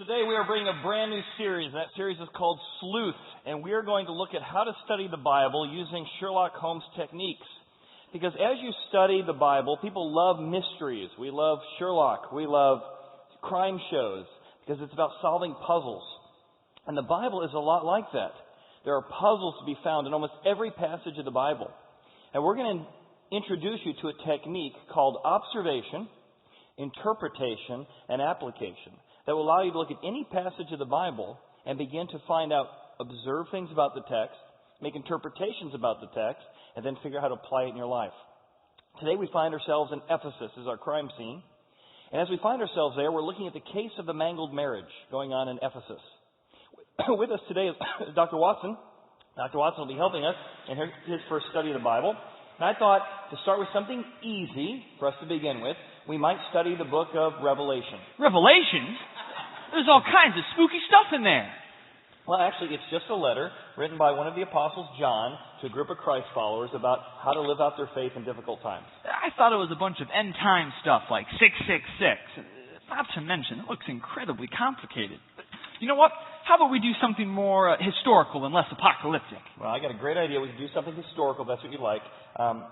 Today we are bringing a brand new series. That series is called Sleuth, and we are going to look at how to study the Bible using Sherlock Holmes techniques. Because as you study the Bible, people love mysteries. We love Sherlock. We love crime shows because it's about solving puzzles. And the Bible is a lot like that. There are puzzles to be found in almost every passage of the Bible. And we're going to introduce you to a technique called observation, interpretation, and application that will allow you to look at any passage of the Bible and begin to find out, observe things about the text, make interpretations about the text, and then figure out how to apply it in your life. Today we find ourselves in Ephesus as our crime scene. And as we find ourselves there, we're looking at the case of the mangled marriage going on in Ephesus. With us today is Dr. Watson. Dr. Watson will be helping us in his first study of the Bible. And I thought to start with something easy for us to begin with, we might study the book of Revelation. Revelation? There's all kinds of spooky stuff in there. Well, actually, it's just a letter written by one of the apostles, John, to a group of Christ followers about how to live out their faith in difficult times. I thought it was a bunch of end-time stuff like 666. Not to mention, it looks incredibly complicated. You know what? How about we do something more historical and less apocalyptic? Well, I got a great idea. We can do something historical, if that's what you like.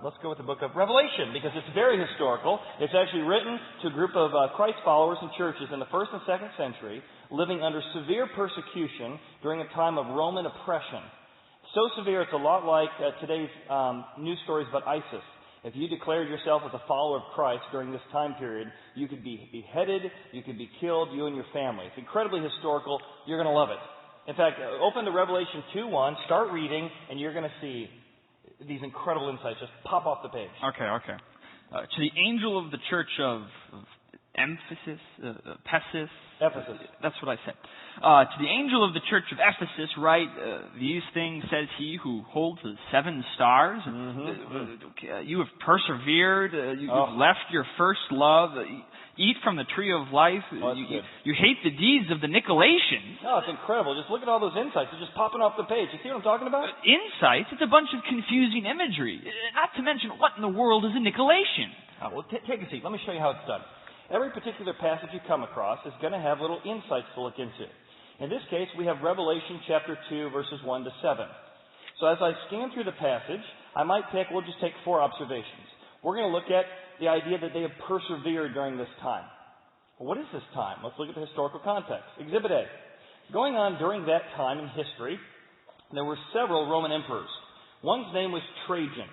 Let's go with the book of Revelation, because it's very historical. It's actually written to a group of Christ followers and churches in the 1st and 2nd century, living under severe persecution during a time of Roman oppression. So severe, it's a lot like today's news stories about ISIS. If you declared yourself as a follower of Christ during this time period, you could be beheaded, you could be killed, you and your family. It's incredibly historical. You're going to love it. In fact, open to Revelation 2:1, start reading, and you're going to see these incredible insights just pop off the page. Okay. To the angel of the church of Ephesus. That's what I said. To the angel of the church of Ephesus, write, these things says he who holds the 7 stars. You have persevered. You've left your first love. Eat from the tree of life. You hate the deeds of the Nicolaitans. Oh, it's incredible. Just look at all those insights. They're just popping off the page. You see what I'm talking about? Insights? It's a bunch of confusing imagery. Not to mention, what in the world is a Nicolaitan? Well, take a seat. Let me show you how it's done. Every particular passage you come across is going to have little insights to look into. In this case, we have Revelation chapter 2, verses 1 to 7. So as I scan through the passage, we'll just take 4 observations. We're going to look at the idea that they have persevered during this time. Well, what is this time? Let's look at the historical context. Exhibit A. Going on during that time in history, there were several Roman emperors. One's name was Trajan.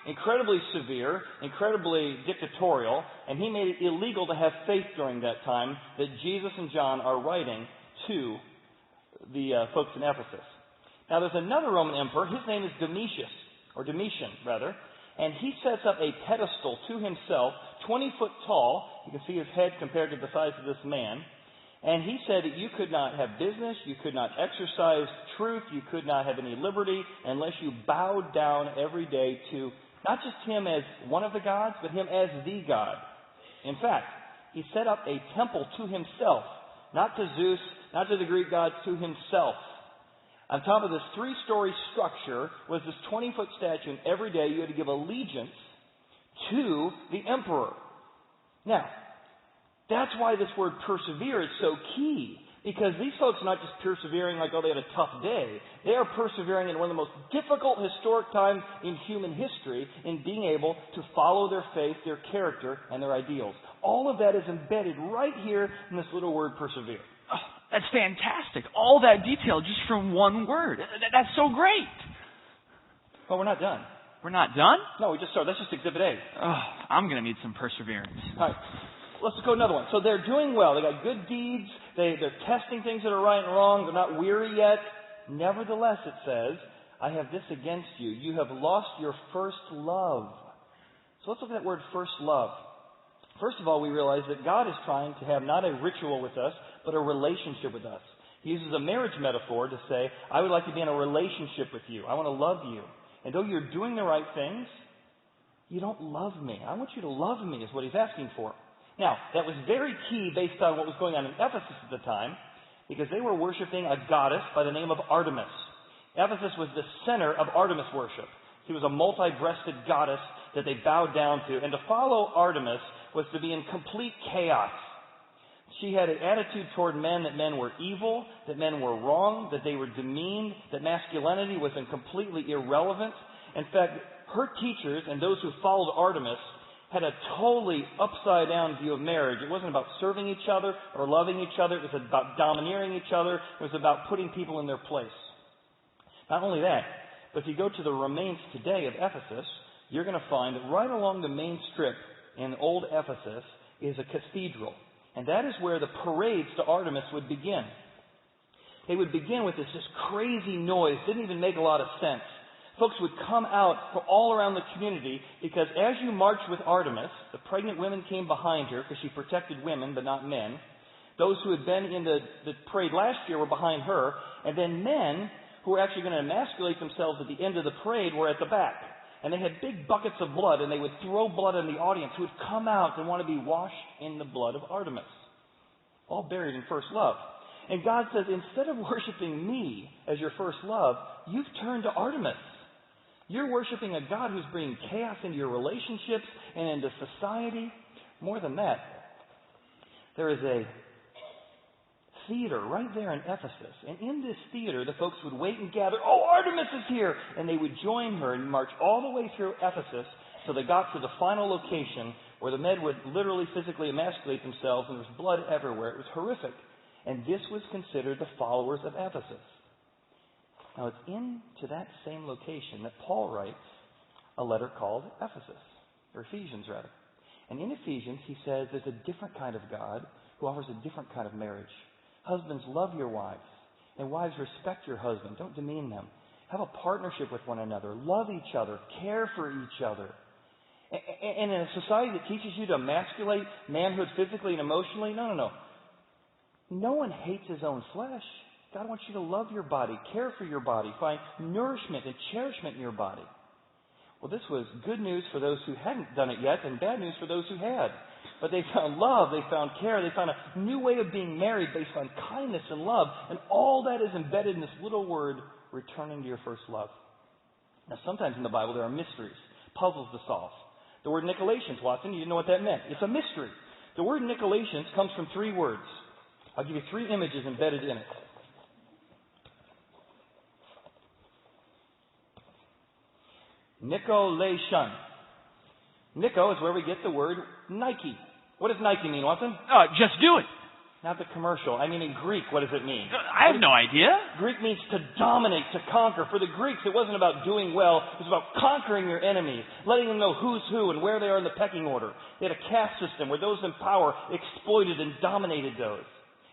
Incredibly severe, incredibly dictatorial, and he made it illegal to have faith during that time that Jesus and John are writing to the folks in Ephesus. Now there's another Roman emperor, his name is Domitian, and he sets up a pedestal to himself, 20 foot tall. You can see his head compared to the size of this man. And he said that you could not have business, you could not exercise truth, you could not have any liberty unless you bowed down every day to not just him as one of the gods, but him as the God. In fact, he set up a temple to himself, not to Zeus, not to the Greek gods, to himself. On top of this 3-story structure was this 20-foot statue, and every day you had to give allegiance to the emperor. Now, that's why this word persevere is so key. Because these folks are not just persevering like, they had a tough day. They are persevering in one of the most difficult historic times in human history in being able to follow their faith, their character, and their ideals. All of that is embedded right here in this little word persevere. Oh, that's fantastic. All that detail just from one word. That's so great. Well, we're not done. We're not done? No, we just started. That's just Exhibit A. Oh, I'm going to need some perseverance. All right. Let's go another one. So they're doing well. They got good deeds. They're testing things that are right and wrong. They're not weary yet. Nevertheless, it says, I have this against you. You have lost your first love. So let's look at that word first love. First of all, we realize that God is trying to have not a ritual with us, but a relationship with us. He uses a marriage metaphor to say, I would like to be in a relationship with you. I want to love you. And though you're doing the right things, you don't love me. I want you to love me is what he's asking for. Now, that was very key based on what was going on in Ephesus at the time, because they were worshiping a goddess by the name of Artemis. Ephesus was the center of Artemis worship. She was a multi-breasted goddess that they bowed down to. And to follow Artemis was to be in complete chaos. She had an attitude toward men that men were evil, that men were wrong, that they were demeaned, that masculinity was completely irrelevant. In fact, her teachers and those who followed Artemis had a totally upside-down view of marriage. It wasn't about serving each other or loving each other. It was about domineering each other. It was about putting people in their place. Not only that, but if you go to the remains today of Ephesus, you're going to find that right along the main strip in old Ephesus is a cathedral. And that is where the parades to Artemis would begin. They would begin with this crazy noise. Didn't even make a lot of sense. Folks would come out from all around the community because as you marched with Artemis, the pregnant women came behind her because she protected women but not men. Those who had been in the parade last year were behind her. And then men who were actually going to emasculate themselves at the end of the parade were at the back. And they had big buckets of blood, and they would throw blood on the audience who would come out and want to be washed in the blood of Artemis. All buried in first love. And God says, instead of worshiping me as your first love, you've turned to Artemis. You're worshiping a God who's bringing chaos into your relationships and into society. More than that, there is a theater right there in Ephesus. And in this theater, the folks would wait and gather, oh, Artemis is here! And they would join her and march all the way through Ephesus till they got to the final location where the men would literally physically emasculate themselves and there was blood everywhere. It was horrific. And this was considered the followers of Ephesus. Now, it's into that same location that Paul writes a letter called Ephesus, or Ephesians rather. And in Ephesians, he says there's a different kind of God who offers a different kind of marriage. Husbands, love your wives. And wives, respect your husband. Don't demean them. Have a partnership with one another. Love each other. Care for each other. And in a society that teaches you to emasculate manhood physically and emotionally, no. No one hates his own flesh. God wants you to love your body, care for your body, find nourishment and cherishment in your body. Well, this was good news for those who hadn't done it yet and bad news for those who had. But they found love, they found care, they found a new way of being married based on kindness and love. And all that is embedded in this little word, returning to your first love. Now, sometimes in the Bible there are mysteries, puzzles to solve. The word Nicolations, Watson, you didn't know what that meant. It's a mystery. The word Nicolations comes from three words. I'll give you three images embedded in it. Nicolation. Nico is where we get the word Nike. What does Nike mean, Watson? Just do it. Not the commercial. I mean in Greek, what does it mean? I have no idea. Greek means to dominate, to conquer. For the Greeks, it wasn't about doing well. It was about conquering your enemies, letting them know who's who and where they are in the pecking order. They had a caste system where those in power exploited and dominated those.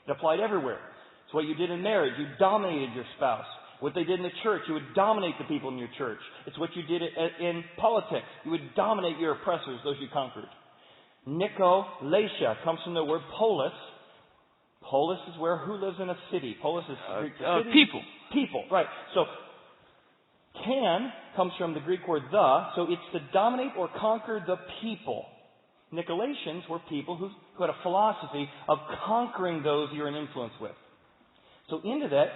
It applied everywhere. It's what you did in marriage. You dominated your spouse. What they did in the church, you would dominate the people in your church. It's what you did in politics. You would dominate your oppressors, those you conquered. Nikolaia comes from the word polis. Polis is who lives in a city. Polis is city. People. People, right. So, can comes from the Greek word the, so it's to dominate or conquer the people. Nicolaitans were people who had a philosophy of conquering those you're in influence with. So into that,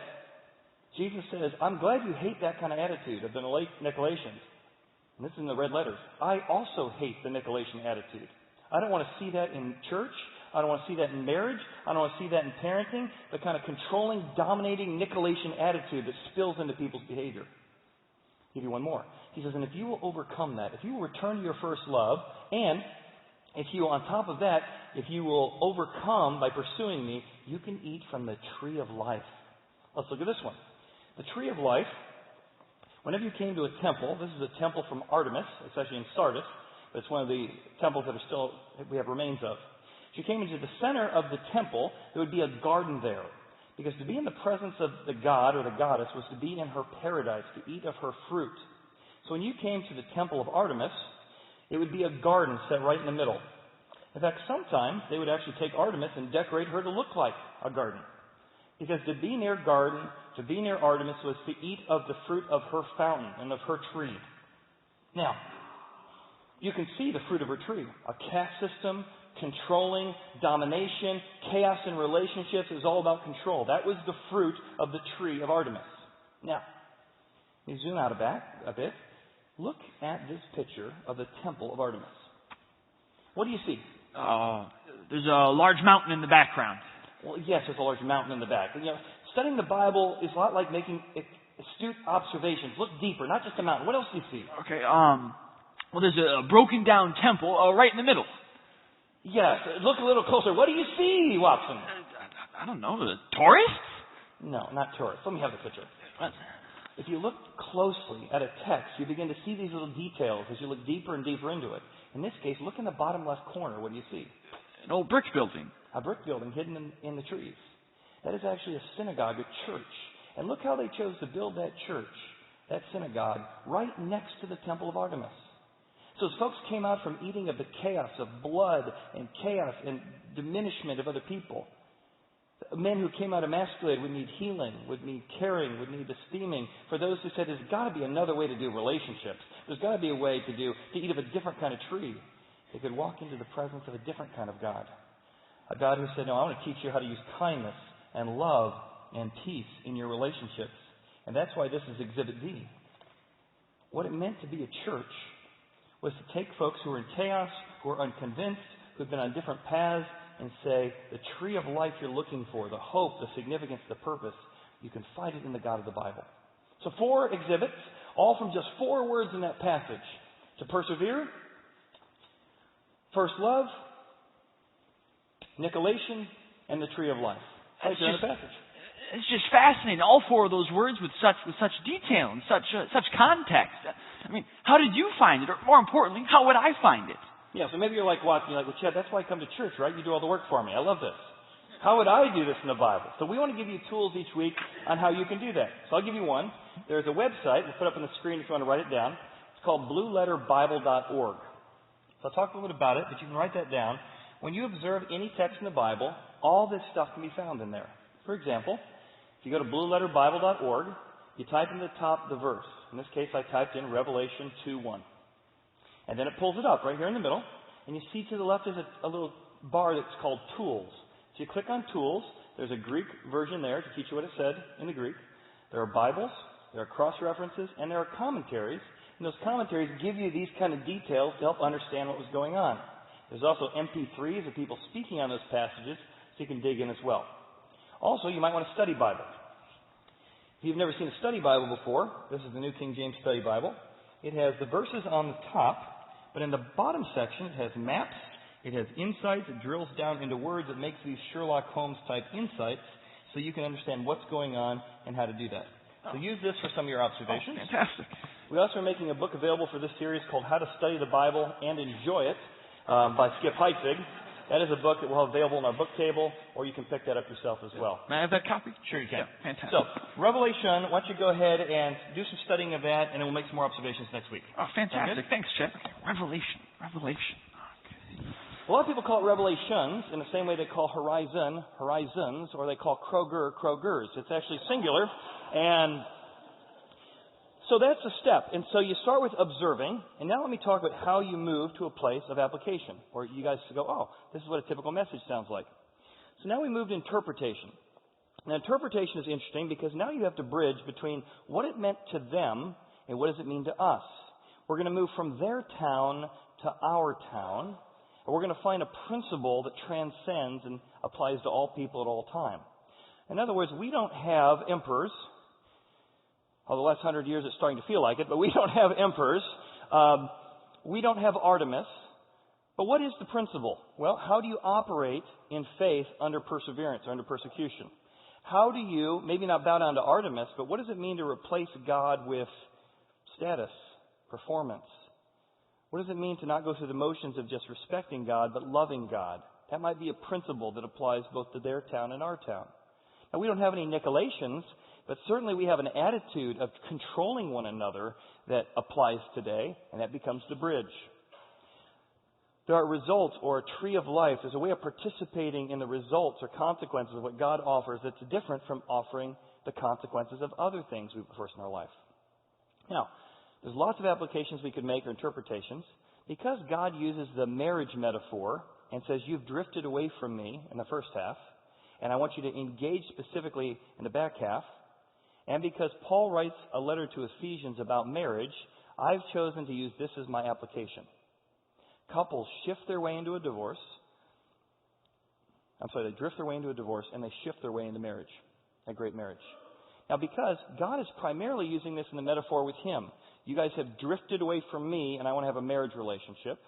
Jesus says, I'm glad you hate that kind of attitude of the Nicolaitans. And this is in the red letters. I also hate the Nicolaitan attitude. I don't want to see that in church. I don't want to see that in marriage. I don't want to see that in parenting. The kind of controlling, dominating Nicolaitan attitude that spills into people's behavior. I'll give you one more. He says, and if you will overcome that, if you will return to your first love, and if you, on top of that, if you will overcome by pursuing me, you can eat from the tree of life. Let's look at this one. The tree of life, whenever you came to a temple, this is a temple from Artemis. It's actually in Sardis, but it's one of the temples that we have remains of. If you came into the center of the temple, there would be a garden there. Because to be in the presence of the god or the goddess was to be in her paradise, to eat of her fruit. So when you came to the temple of Artemis, it would be a garden set right in the middle. In fact, sometimes they would actually take Artemis and decorate her to look like a garden. Because to be near Artemis was to eat of the fruit of her fountain and of her tree. Now, you can see the fruit of her tree. A caste system, controlling, domination, chaos in relationships. It was all about control. That was the fruit of the tree of Artemis. Now, let me zoom out a bit. Look at this picture of the temple of Artemis. What do you see? There's a large mountain in the background. Well, yes, there's a large mountain in the back. But, studying the Bible is a lot like making astute observations. Look deeper, not just a mountain. What else do you see? Okay, well, there's a broken down temple right in the middle. Yes, look a little closer. What do you see, Watson? I don't know, the tourists? No, not tourists. Let me have the picture. If you look closely at a text, you begin to see these little details as you look deeper and deeper into it. In this case, look in the bottom left corner. What do you see? An old brick building. A brick building hidden in the trees. That is actually a synagogue, a church. And look how they chose to build that church, that synagogue, right next to the temple of Artemis. So as folks came out from eating of the chaos of blood and chaos and diminishment of other people, men who came out emasculated would need healing, would need caring, would need esteeming. For those who said there's got to be another way to do relationships, there's got to be a way to eat of a different kind of tree, they could walk into the presence of a different kind of God. A God who said, no, I want to teach you how to use kindness and love and peace in your relationships. And that's why this is Exhibit D. What it meant to be a church was to take folks who are in chaos, who are unconvinced, who've been on different paths, and say, the tree of life you're looking for, the hope, the significance, the purpose, you can find it in the God of the Bible. So 4 exhibits, all from just 4 words in that passage. To persevere, first love, Nicolation, and the tree of life. Right there in the passage. It's just fascinating. All 4 of those words with such detail and such context. I mean, how did you find it? Or more importantly, how would I find it? Yeah, so maybe you're like watching, you're like, well, Chad, that's why I come to church, right? You do all the work for me. I love this. How would I do this in the Bible? So we want to give you tools each week on how you can do that. So I'll give you one. There's a website. We'll put up on the screen if you want to write it down. It's called blueletterbible.org. So I'll talk a little bit about it, but you can write that down. When you observe any text in the Bible, all this stuff can be found in there. For example, if you go to blueletterbible.org, you type in the top the verse. In this case, I typed in Revelation 2:1. And then it pulls it up right here in the middle. And you see to the left is a little bar that's called Tools. So you click on Tools. There's a Greek version there to teach you what it said in the Greek. There are Bibles, there are cross-references, and there are commentaries. And those commentaries give you these kind of details to help understand what was going on. There's also MP3s of people speaking on those passages, so you can dig in as well. Also, you might want a study Bible. If you've never seen a study Bible before, this is the New King James Study Bible. It has the verses on the top, but in the bottom section it has maps, it has insights, it drills down into words, it makes these Sherlock Holmes type insights so you can understand what's going on and how to do that. So use this for some of your observations. Oh, fantastic. We also are making a book available for this series called How to Study the Bible and Enjoy It by Skip Heitzig. That is a book that we'll have available on our book table, or you can pick that up yourself as well. May I have that copy? Sure you can. Yeah, fantastic. So, Revelation, why don't you go ahead and do some studying of that, and then we'll make some more observations next week. Oh, fantastic. Thanks, Chet. Okay. Revelation. Okay. A lot of people call it Revelations in the same way they call horizon, horizons, or they call Kroger, Krogers. It's actually singular, and so that's a step. And so you start with observing, and now let me talk about how you move to a place of application, where you guys go, oh, this is what a typical message sounds like. So now we move to interpretation. Now, interpretation is interesting because now you have to bridge between what it meant to them and what does it mean to us. We're going to move from their town to our town, and we're going to find a principle that transcends and applies to all people at all time. In other words, we don't have emperors. Although the last 100 years it's starting to feel like it, but we don't have emperors. We don't have Artemis. But what is the principle? Well, how do you operate in faith under perseverance, under persecution? How do you, maybe not bow down to Artemis, but what does it mean to replace God with status, performance? What does it mean to not go through the motions of just respecting God, but loving God? That might be a principle that applies both to their town and our town. Now, we don't have any Nicolations, but certainly we have an attitude of controlling one another that applies today, and that becomes the bridge. There are results or a tree of life. There's a way of participating in the results or consequences of what God offers that's different from offering the consequences of other things we prefer in our life. Now, there's lots of applications we could make or interpretations. Because God uses the marriage metaphor and says, you've drifted away from me in the first half, and I want you to engage specifically in the back half. And because Paul writes a letter to Ephesians about marriage, I've chosen to use this as my application. Couples shift their way into a divorce. They drift their way into a divorce, and they shift their way into marriage, a great marriage. Now, because God is primarily using this in the metaphor with him. You guys have drifted away from me, and I want to have a marriage relationship.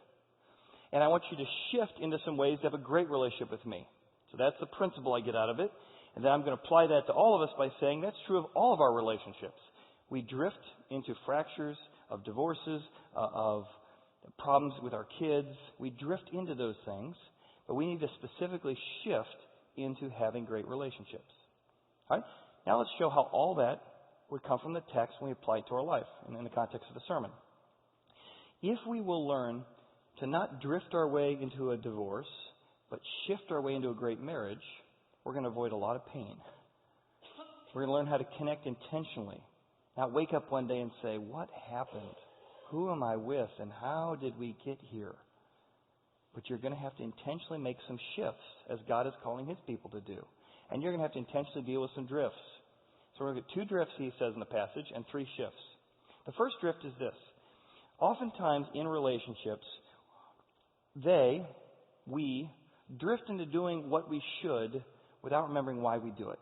And I want you to shift into some ways to have a great relationship with me. So that's the principle I get out of it. And then I'm going to apply that to all of us by saying that's true of all of our relationships. We drift into fractures of divorces, of problems with our kids. We drift into those things, but we need to specifically shift into having great relationships. All right? Now let's show how all that would come from the text when we apply it to our life and in the context of the sermon. If we will learn to not drift our way into a divorce, but shift our way into a great marriage, we're going to avoid a lot of pain. We're going to learn how to connect intentionally. Not wake up one day and say, what happened? Who am I with? And how did we get here? But you're going to have to intentionally make some shifts, as God is calling his people to do. And you're going to have to intentionally deal with some drifts. So we're going to get 2 drifts, he says in the passage, and 3 shifts. The first drift is this. Oftentimes in relationships, we drift into doing what we should without remembering why we do it.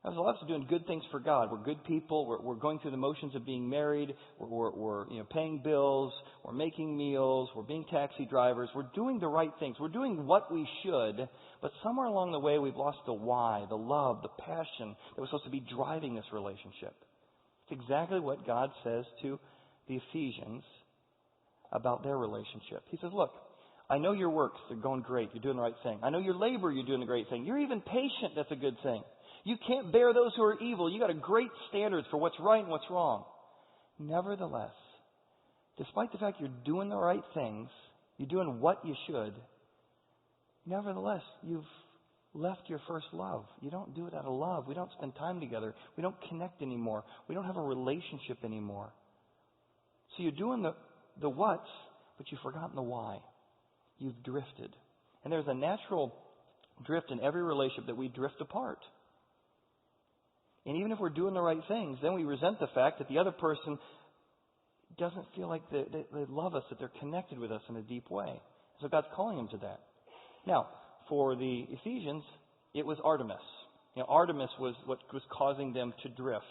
There's a lot of us doing good things for God. We're good people. We're going through the motions of being married. We're paying bills. We're making meals. We're being taxi drivers. We're doing the right things. We're doing what we should. But somewhere along the way, we've lost the why, the love, the passion that was supposed to be driving this relationship. It's exactly what God says to the Ephesians about their relationship. He says, look, I know your works, they're going great. You're doing the right thing. I know your labor, you're doing the great thing. You're even patient, that's a good thing. You can't bear those who are evil. You got a great standards for what's right and what's wrong. Nevertheless, despite the fact you're doing the right things, you're doing what you should, nevertheless, you've left your first love. You don't do it out of love. We don't spend time together. We don't connect anymore. We don't have a relationship anymore. So you're doing the what's, but you've forgotten the why. You've drifted. And there's a natural drift in every relationship that we drift apart. And even if we're doing the right things, then we resent the fact that the other person doesn't feel like they love us, that they're connected with us in a deep way. So God's calling them to that. Now, for the Ephesians, it was Artemis. Artemis was what was causing them to drift.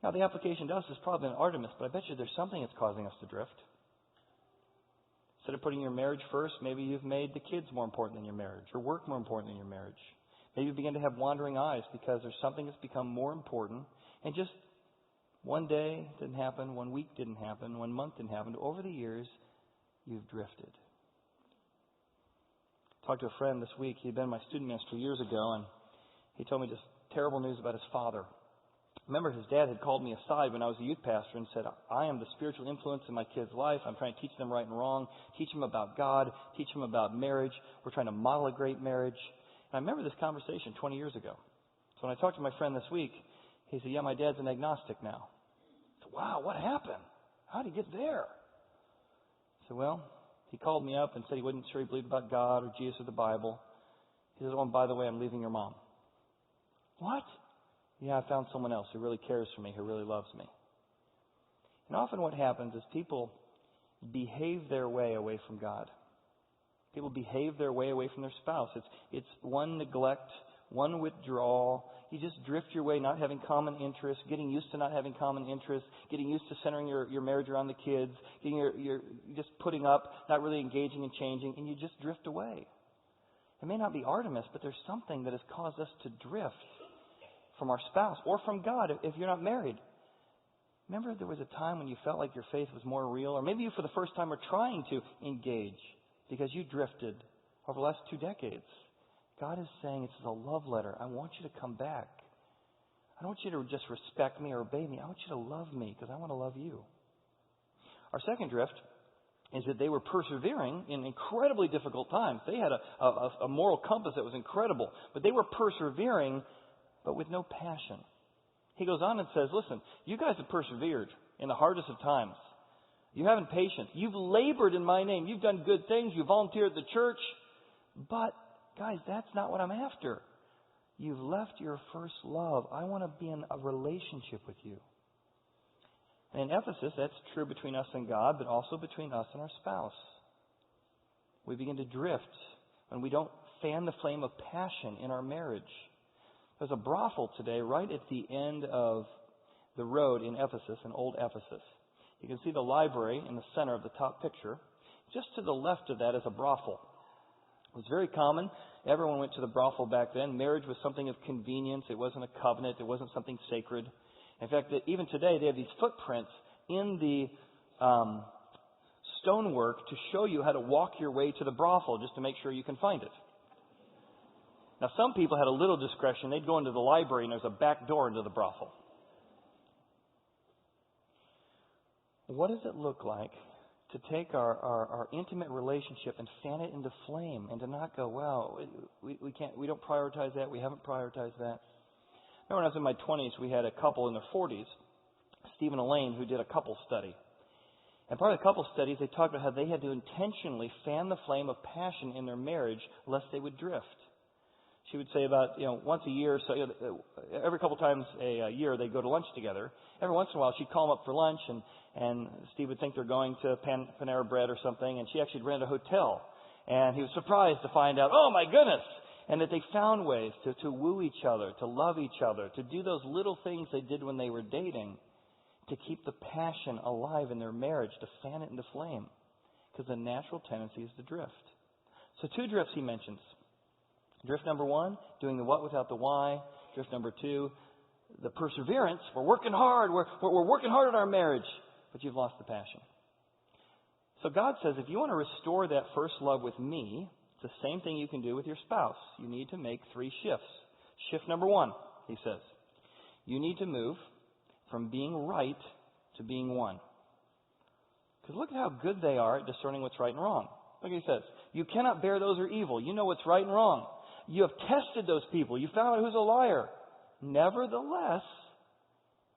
Now, the application to us is probably an Artemis, but I bet you there's something that's causing us to drift. Instead of putting your marriage first, maybe you've made the kids more important than your marriage, or work more important than your marriage. Maybe you begin to have wandering eyes because there's something that's become more important. And just one day didn't happen, 1 week didn't happen, 1 month didn't happen. Over the years, you've drifted. I talked to a friend this week. He'd been my student minister years ago, and he told me just terrible news about his father. Remember, his dad had called me aside when I was a youth pastor and said, I am the spiritual influence in my kids' life. I'm trying to teach them right and wrong, teach them about God, teach them about marriage. We're trying to model a great marriage. I remember this conversation 20 years ago. So when I talked to my friend this week, he said, yeah, my dad's an agnostic now. I said, wow, what happened? How did he get there? I said, well, he called me up and said he wasn't sure he believed about God or Jesus or the Bible. He says, oh, and by the way, I'm leaving your mom. What? Yeah, I found someone else who really cares for me, who really loves me. And often what happens is people behave their way away from God. People behave their way away from their spouse. It's one neglect, one withdrawal. You just drift your way, not having common interests, getting used to not having common interests, getting used to centering your marriage around the kids, getting your just putting up, not really engaging and changing, and you just drift away. It may not be Artemis, but there's something that has caused us to drift from our spouse or from God if you're not married. Remember there was a time when you felt like your faith was more real, or maybe you for the first time were trying to engage because you drifted over the last 2 decades. God is saying it's a love letter. I want you to come back. I don't want you to just respect me or obey me. I want you to love me because I want to love you. Our second drift is that they were persevering in incredibly difficult times. They had a moral compass that was incredible, but they were persevering but with no passion. He goes on and says, listen, you guys have persevered in the hardest of times. You haven't patience. You've labored in my name. You've done good things. You volunteered at the church. But, guys, that's not what I'm after. You've left your first love. I want to be in a relationship with you. And in Ephesus, that's true between us and God, but also between us and our spouse. We begin to drift and we don't fan the flame of passion in our marriage. There's a brothel today right at the end of the road in Ephesus, in old Ephesus. You can see the library in the center of the top picture. Just to the left of that is a brothel. It was very common. Everyone went to the brothel back then. Marriage was something of convenience. It wasn't a covenant. It wasn't something sacred. In fact, even today they have these footprints in the stonework to show you how to walk your way to the brothel just to make sure you can find it. Now, some people had a little discretion. They'd go into the library and there's a back door into the brothel. What does it look like to take our intimate relationship and fan it into flame and to not go, well, we don't prioritize that, we haven't prioritized that? Remember when I was in my 20s, we had a couple in their 40s, Steve and Elaine, who did a couple study. And part of the couple studies, they talked about how they had to intentionally fan the flame of passion in their marriage lest they would drift. She would say about, once a year, so every couple times a year they'd go to lunch together. Every once in a while she'd call them up for lunch and Steve would think they're going to Panera Bread or something, and she actually rented a hotel. And he was surprised to find out, oh my goodness! And that they found ways to woo each other, to love each other, to do those little things they did when they were dating to keep the passion alive in their marriage, to fan it into flame. Because the natural tendency is to drift. So 2 drifts he mentions. Drift number 1, doing the what without the why. Drift number 2, the perseverance. We're working hard. We're working hard at our marriage. But you've lost the passion. So God says, if you want to restore that first love with me, it's the same thing you can do with your spouse. You need to make 3 shifts. Shift number 1, he says. You need to move from being right to being one. Because look at how good they are at discerning what's right and wrong. Look what he says. You cannot bear those who are evil. You know what's right and wrong. You have tested those people. You found out who's a liar. Nevertheless,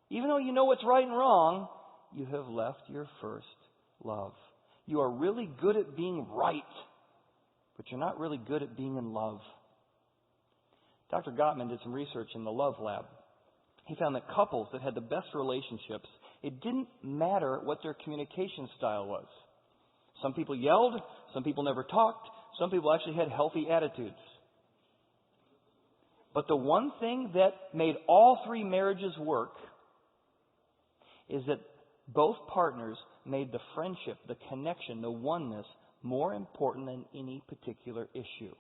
even though you know what's right and wrong, you have left your first love. You are really good at being right, but you're not really good at being in love. Dr. Gottman did some research in the Love Lab. He found that couples that had the best relationships, it didn't matter what their communication style was. Some people yelled, some people never talked, some people actually had healthy attitudes. But the one thing that made all 3 marriages work is that both partners made the friendship, the connection, the oneness more important than any particular issue.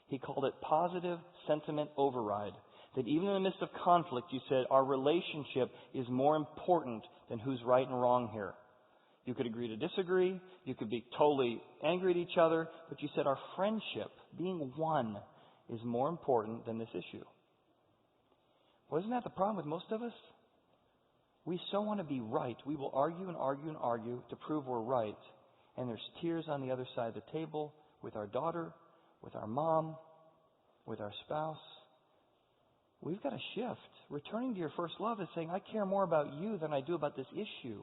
He called it positive sentiment override. That even in the midst of conflict, you said, our relationship is more important than who's right and wrong here. You could agree to disagree. You could be totally angry at each other. But you said our friendship, being one, is more important than this issue. Well, isn't that the problem with most of us? We so want to be right. We will argue and argue and argue to prove we're right. And there's tears on the other side of the table with our daughter, with our mom, with our spouse. We've got to shift. Returning to your first love is saying, I care more about you than I do about this issue.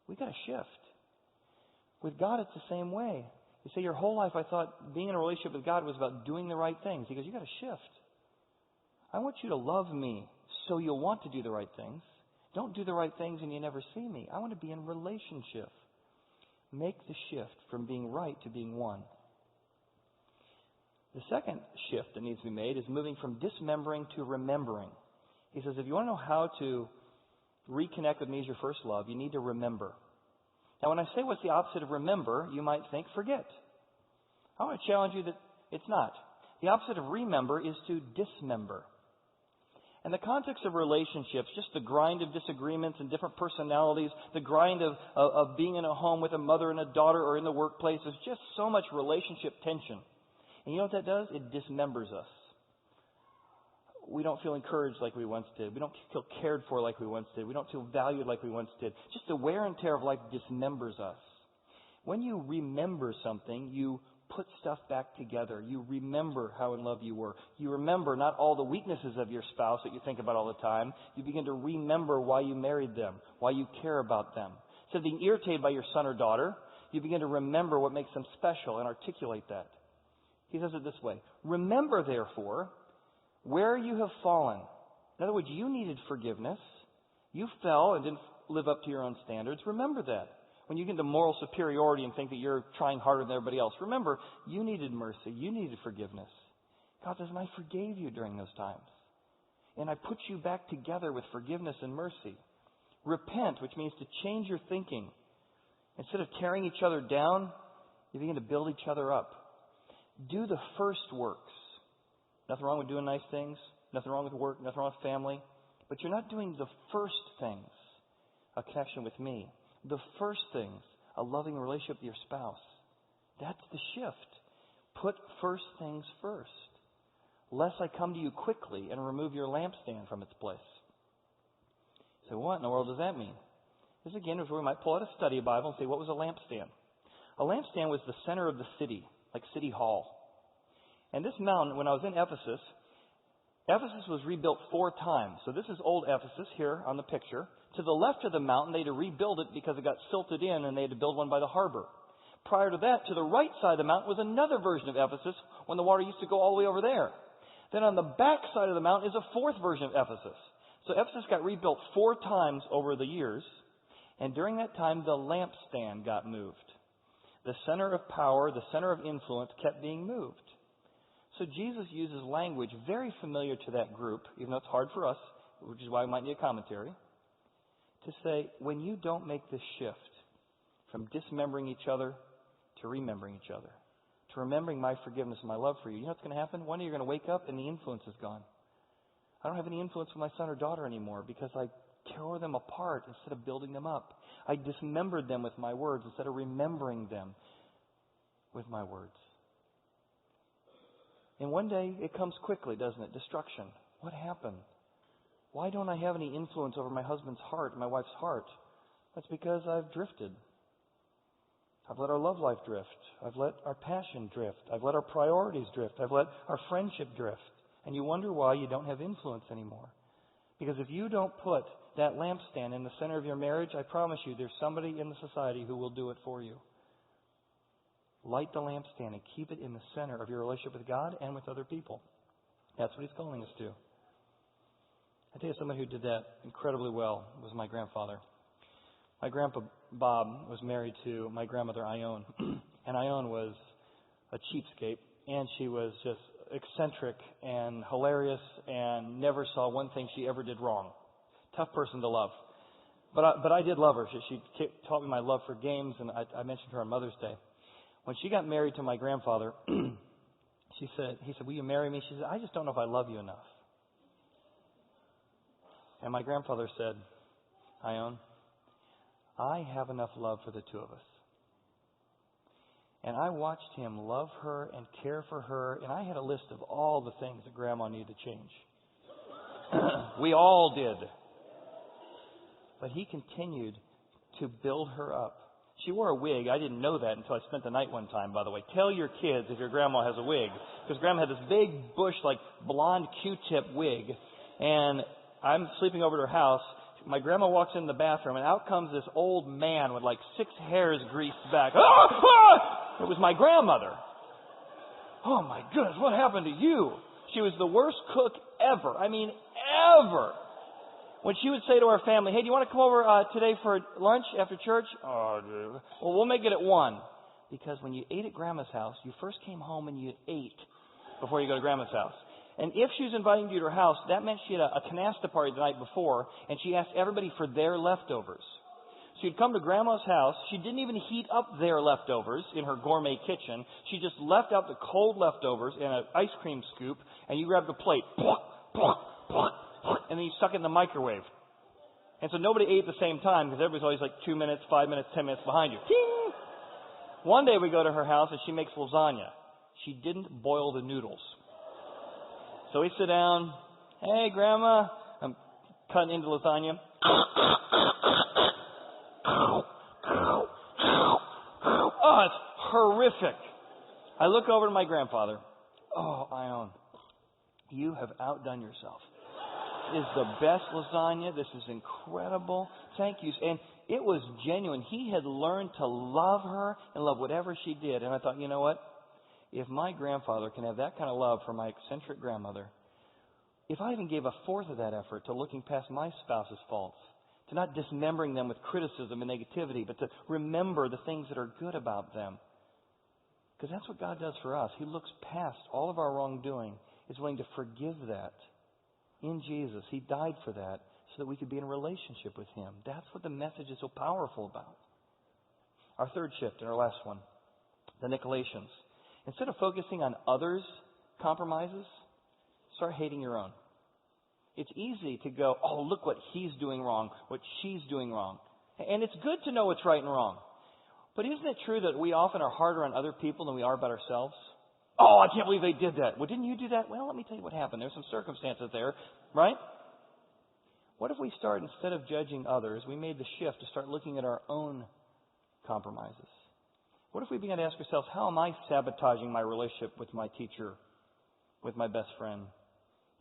We've got to shift. With God, it's the same way. You say, your whole life I thought being in a relationship with God was about doing the right things. He goes, you've got to shift. I want you to love me so you'll want to do the right things. Don't do the right things and you never see me. I want to be in relationship. Make the shift from being right to being one. The second shift that needs to be made is moving from dismembering to remembering. He says, if you want to know how to reconnect with me as your first love, you need to remember. Now, when I say what's the opposite of remember, you might think forget. I want to challenge you that it's not. The opposite of remember is to dismember. In the context of relationships, just the grind of disagreements and different personalities, the grind of being in a home with a mother and a daughter or in the workplace, there's just so much relationship tension. And you know what that does? It dismembers us. We don't feel encouraged like we once did. We don't feel cared for like we once did. We don't feel valued like we once did. Just the wear and tear of life dismembers us. When you remember something, you put stuff back together. You remember how in love you were. You remember not all the weaknesses of your spouse that you think about all the time. You begin to remember why you married them, why you care about them. Instead of being irritated by your son or daughter, you begin to remember what makes them special and articulate that. He says it this way. Remember, therefore, where you have fallen. In other words, you needed forgiveness. You fell and didn't live up to your own standards. Remember that. when you get into moral superiority and think that you're trying harder than everybody else. Remember, you needed mercy. You needed forgiveness. God says, and I forgave you during those times. And I put you back together with forgiveness and mercy. Repent, which means to change your thinking. Instead of tearing each other down, you begin to build each other up. Do the first works. Nothing wrong with doing nice things. Nothing wrong with work. Nothing wrong with family. But you're not doing the first things, a connection with me. The first things, a loving relationship with your spouse. That's the shift. Put first things first. Lest I come to you quickly and remove your lampstand from its place. So what in the world does that mean? This again is where we might pull out a study Bible and say, what was a lampstand? A lampstand was the center of the city, like City Hall. And this mountain, when I was in Ephesus was rebuilt 4 times. So this is old Ephesus here on the picture. To the left of the mountain, they had to rebuild it because it got silted in and they had to build one by the harbor. Prior to that, to the right side of the mountain was another version of Ephesus when the water used to go all the way over there. Then on the back side of the mountain is a 4th version of Ephesus. So Ephesus got rebuilt 4 times over the years. And during that time, the lampstand got moved. The center of power, the center of influence kept being moved. So Jesus uses language very familiar to that group, even though it's hard for us, which is why we might need a commentary, to say, when you don't make this shift from dismembering each other to remembering each other, to remembering my forgiveness and my love for you, you know what's going to happen? One day you're going to wake up and the influence is gone. I don't have any influence with my son or daughter anymore because I tore them apart instead of building them up. I dismembered them with my words instead of remembering them with my words. And one day it comes quickly, doesn't it? Destruction. What happened? Why don't I have any influence over my husband's heart and my wife's heart? That's because I've drifted. I've let our love life drift. I've let our passion drift. I've let our priorities drift. I've let our friendship drift. And you wonder why you don't have influence anymore. Because if you don't put that lampstand in the center of your marriage, I promise you there's somebody in the society who will do it for you. Light the lampstand and keep it in the center of your relationship with God and with other people. That's what He's calling us to. I tell you, somebody who did that incredibly well was my grandfather. My grandpa Bob was married to my grandmother Ione. And Ione was a cheapskate, and she was just eccentric and hilarious and never saw one thing she ever did wrong. Tough person to love. But I did love her. She taught me my love for games, and I mentioned her on Mother's Day. When she got married to my grandfather, he said, will you marry me? She said, I just don't know if I love you enough. And my grandfather said, Ione, I have enough love for the two of us. And I watched him love her and care for her, and I had a list of all the things that Grandma needed to change. We all did. But he continued to build her up. She wore a wig. I didn't know that until I spent the night one time, by the way. Tell your kids if your grandma has a wig. Because Grandma had this big bush, like blonde Q-tip wig. And I'm sleeping over at her house. My grandma walks in the bathroom, and out comes this old man with like 6 hairs greased back. It was my grandmother. Oh, my goodness, what happened to you? She was the worst cook ever. I mean, ever. When she would say to our family, hey, do you want to come over today for lunch after church? Oh, dude. Well, we'll make it at 1. Because when you ate at Grandma's house, you first came home and you ate before you go to Grandma's house. And if she was inviting you to her house, that meant she had a canasta party the night before, and she asked everybody for their leftovers. So you'd come to Grandma's house. She didn't even heat up their leftovers in her gourmet kitchen. She just left out the cold leftovers in an ice cream scoop, and you grabbed a plate. And then you stuck it in the microwave. And so nobody ate at the same time because everybody's always like 2 minutes, 5 minutes, 10 minutes behind you. Ting! One day we go to her house and she makes lasagna. She didn't boil the noodles. So we sit down. Hey, Grandma. I'm cutting into lasagna. Oh, it's horrific. I look over to my grandfather. Oh, Ione, you have outdone yourself. This is the best lasagna. This is incredible. Thank you. And it was genuine. He had learned to love her and love whatever she did. And I thought, you know what? If my grandfather can have that kind of love for my eccentric grandmother, if I even gave 1/4 of that effort to looking past my spouse's faults, to not dismembering them with criticism and negativity, but to remember the things that are good about them. Because that's what God does for us. He looks past all of our wrongdoing, is willing to forgive that in Jesus. He died for that so that we could be in a relationship with Him. That's what the message is so powerful about. Our third shift and our last one, the Nicolaitans. Instead of focusing on others' compromises, start hating your own. It's easy to go, oh, look what he's doing wrong, what she's doing wrong. And it's good to know what's right and wrong. But isn't it true that we often are harder on other people than we are about ourselves? Oh, I can't believe they did that. Well, didn't you do that? Well, let me tell you what happened. There's some circumstances there, right? What if we start, instead of judging others, we made the shift to start looking at our own compromises? What if we began to ask ourselves, how am I sabotaging my relationship with my teacher, with my best friend,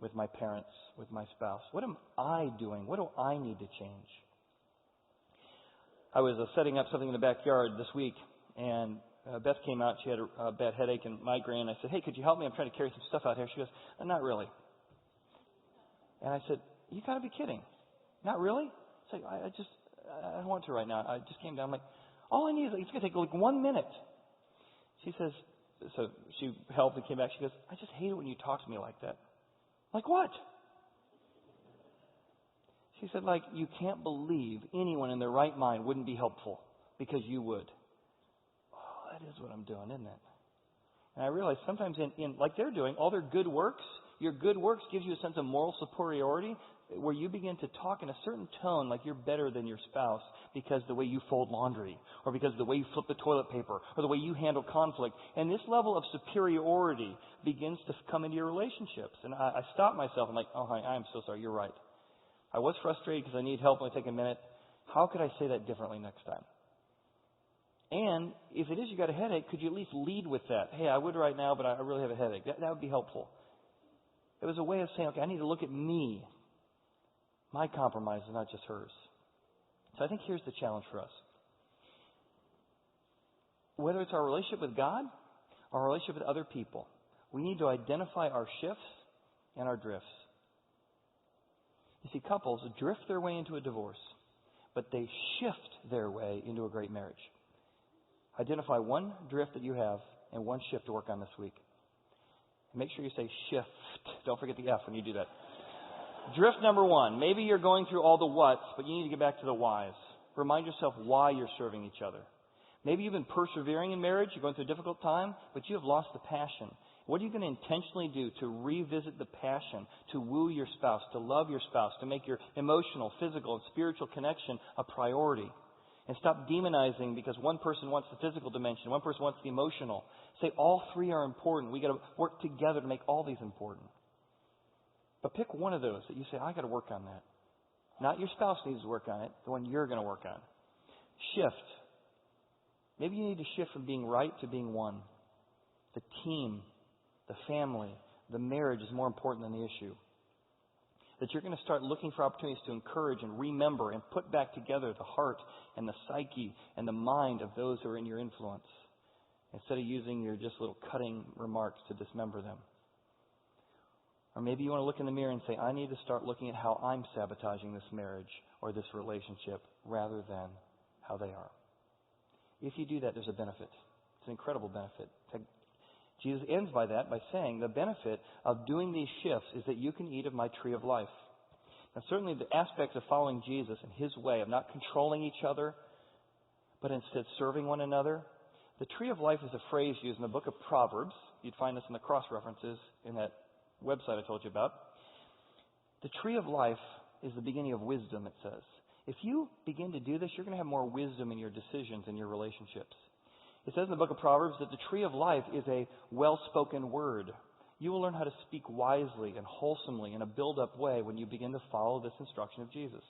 with my parents, with my spouse? What am I doing? What do I need to change? I was setting up something in the backyard this week, and Beth came out. She had a bad headache and migraine. I said, hey, could you help me? I'm trying to carry some stuff out here. She goes, not really. And I said, you got to be kidding. Not really? It's like, I don't want to right now. I just came down. I'm like, all I need is, it's going to take like 1 minute. She says, so she helped and came back. She goes, I just hate it when you talk to me like that. Like what? She said, like, you can't believe anyone in their right mind wouldn't be helpful because you would. Oh, that is what I'm doing, isn't it? And I realize sometimes in like they're doing, all their good works, your good works gives you a sense of moral superiority where you begin to talk in a certain tone like you're better than your spouse because the way you fold laundry or because the way you flip the toilet paper or the way you handle conflict. And this level of superiority begins to come into your relationships. And I stop myself. I'm like, oh, honey, I am so sorry. You're right. I was frustrated because I need help. Only take a minute. How could I say that differently next time? And if it is you got a headache, could you at least lead with that? Hey, I would right now, but I really have a headache. That would be helpful. It was a way of saying, okay, I need to look at me. My compromise is not just hers. So I think here's the challenge for us. Whether it's our relationship with God or our relationship with other people, we need to identify our shifts and our drifts. You see, couples drift their way into a divorce, but they shift their way into a great marriage. Identify one drift that you have and one shift to work on this week. Make sure you say shift. Don't forget the F when you do that. Drift number one. Maybe you're going through all the whats, but you need to get back to the whys. Remind yourself why you're serving each other. Maybe you've been persevering in marriage. You're going through a difficult time, but you have lost the passion. What are you going to intentionally do to revisit the passion, to woo your spouse, to love your spouse, to make your emotional, physical, and spiritual connection a priority? And stop demonizing because one person wants the physical dimension, one person wants the emotional. Say all three are important. We got to work together to make all these important. But pick one of those that you say, I got to work on that. Not your spouse needs to work on it, the one you're going to work on. Shift. Maybe you need to shift from being right to being one. The team, the family, the marriage is more important than the issue. That you're going to start looking for opportunities to encourage and remember and put back together the heart and the psyche and the mind of those who are in your influence, instead of using your just little cutting remarks to dismember them. Or maybe you want to look in the mirror and say, I need to start looking at how I'm sabotaging this marriage or this relationship rather than how they are. If you do that, there's a benefit. It's an incredible benefit. Jesus ends by that by saying the benefit of doing these shifts is that you can eat of my tree of life. Now, certainly the aspects of following Jesus and His way of not controlling each other, but instead serving one another. The tree of life is a phrase used in the book of Proverbs. You'd find this in the cross references in that website I told you about. The tree of life is the beginning of wisdom, it says. If you begin to do this, you're going to have more wisdom in your decisions and your relationships. It says in the book of Proverbs that the tree of life is a well-spoken word. You will learn how to speak wisely and wholesomely in a build-up way when you begin to follow this instruction of Jesus.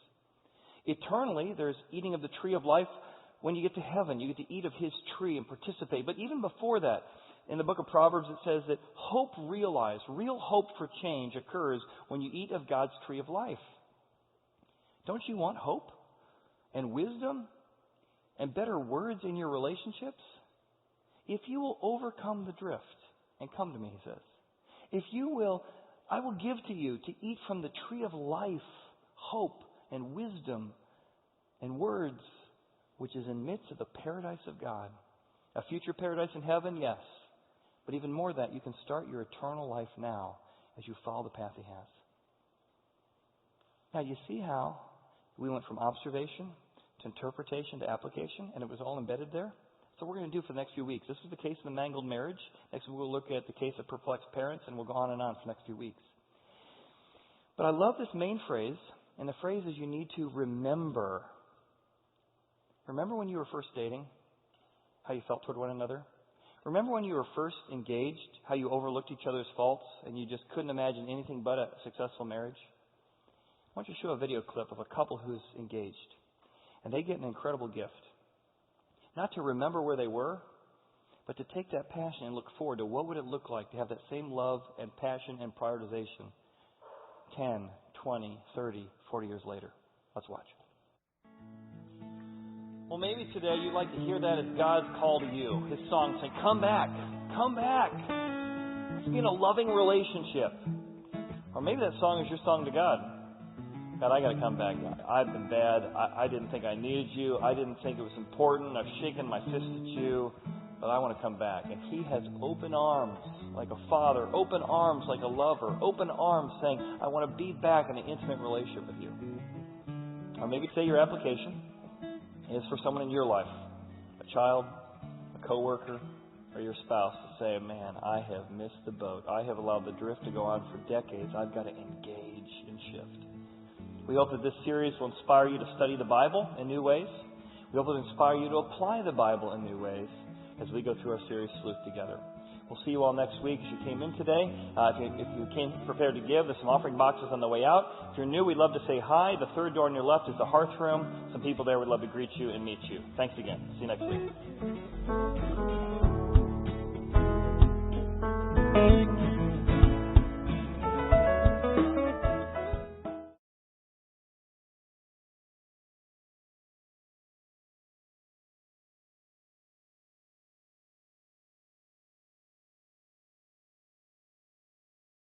Eternally, there's eating of the tree of life. When you get to heaven, you get to eat of His tree and participate. But even before that, in the book of Proverbs, it says that hope realized, real hope for change occurs when you eat of God's tree of life. Don't you want hope and wisdom and better words in your relationships? If you will overcome the drift and come to me, He says. If you will, I will give to you to eat from the tree of life, hope and wisdom And words, which is in midst of the paradise of God. A future paradise in heaven, yes. But even more than that, you can start your eternal life now as you follow the path He has. Now, you see how we went from observation to interpretation to application, and it was all embedded there? That's what we're going to do for the next few weeks. This was the case of the mangled marriage. Next week we'll look at the case of perplexed parents, and we'll go on and on for the next few weeks. But I love this main phrase, and the phrase is you need to remember. Remember when you were first dating, how you felt toward one another? Remember when you were first engaged, how you overlooked each other's faults, and you just couldn't imagine anything but a successful marriage? I want you to show a video clip of a couple who's engaged. And they get an incredible gift. Not to remember where they were, but to take that passion and look forward to what would it look like to have that same love and passion and prioritization 10, 20, 30, 40 years later. Let's watch. Well, maybe today you'd like to hear that as God's call to you. His song saying, come back, come back. Let's be in a loving relationship. Or maybe that song is your song to God. God, I got to come back. I've been bad. I didn't think I needed you. I didn't think it was important. I've shaken my fist at you, but I want to come back. And He has open arms like a father, open arms like a lover, open arms saying, I want to be back in an intimate relationship with you. Or maybe today your application is for someone in your life, a child, a coworker, or your spouse to say, man, I have missed the boat. I have allowed the drift to go on for decades. I've got to engage and shift. We hope that this series will inspire you to study the Bible in new ways. We hope it will inspire you to apply the Bible in new ways as we go through our series, Sleuth, together. We'll see you all next week. As you came in today, if you came prepared to give, there's some offering boxes on the way out. If you're new, we'd love to say hi. The third door on your left is the hearth room. Some people there would love to greet you and meet you. Thanks again. See you next week.